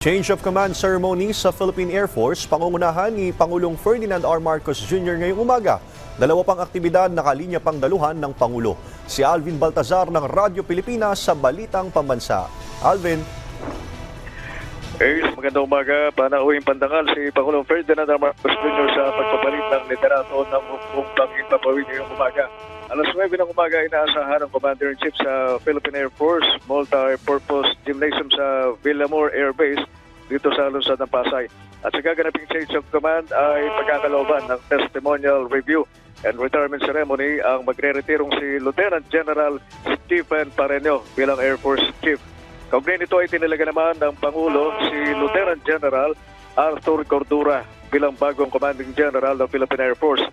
Change of command ceremony sa Philippine Air Force, pangungunahan ni Pangulong Ferdinand R. Marcos Jr. ngayong umaga. Dalawa pang aktibidad nakalinya pang daluhan ng Pangulo. Si Alvin Baltazar ng Radyo Pilipinas sa Balitang Pambansa. Alvin. Magandang umaga. Panauhing pandangal si Pangulong Ferdinand R. Marcos Jr. sa pagpapalit ng liderato ng hukumpang ipapawid ngayong umaga. Alas 9 ng umaga, inaasahan ng Commander-in-Chief sa Philippine Air Force Multi-Purpose Gymnasium sa Villamor Air Base dito sa lungsod ng Pasay. At sa gaganaping change of command ay pagkakalooban ng testimonial review and retirement ceremony ang magre-retirong si Lieutenant General Stephen Pareño bilang Air Force Chief. Kaugnay nito ay tinilaga naman ng Pangulo si Lieutenant General Arthur Cordura bilang bagong Commanding General ng Philippine Air Force.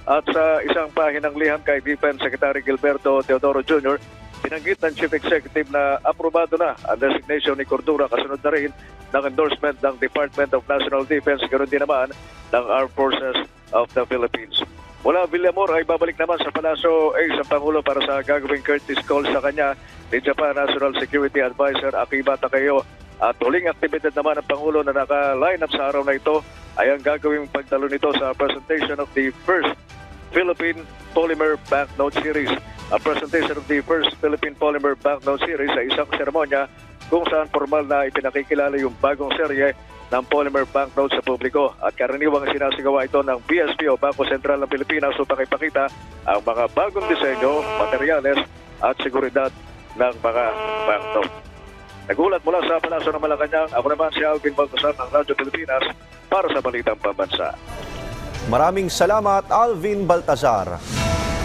At sa isang pahinang liham kay Defense Secretary Gilberto Teodoro Jr., binanggit ng Chief Executive na aprobado na ang designation ni Cordura kasunod na rin ng endorsement ng Department of National Defense, ganoon din naman ng Armed Forces of the Philippines. Mula Villamor ay babalik naman sa Palasyo sa Pangulo para sa gagawing courtesy call sa kanya ni Japan National Security Advisor Akiba Takeo. At huling aktibidad naman ng Pangulo na naka-line up sa araw na ito ay ang gagawing pagtalo nito sa presentation of the first Philippine Polymer Banknote Series. Ang presentation of the first Philippine Polymer Banknote Series ay isang seremonya kung saan formal na ipinakikilala yung bagong serye ng polymer banknote sa publiko. At karaniwang sinasigawa ito ng BSP o Bangko Sentral ng Pilipinas upang ipakita ang mga bagong disenyo, materyales at seguridad ng mga banknote. Nagulat mula sa Palasyo ng Malacanang, ako naman si Alvin Baltazar ng Radyo Pilipinas para sa Balitang Pambansa. Maraming salamat, Alvin Baltazar.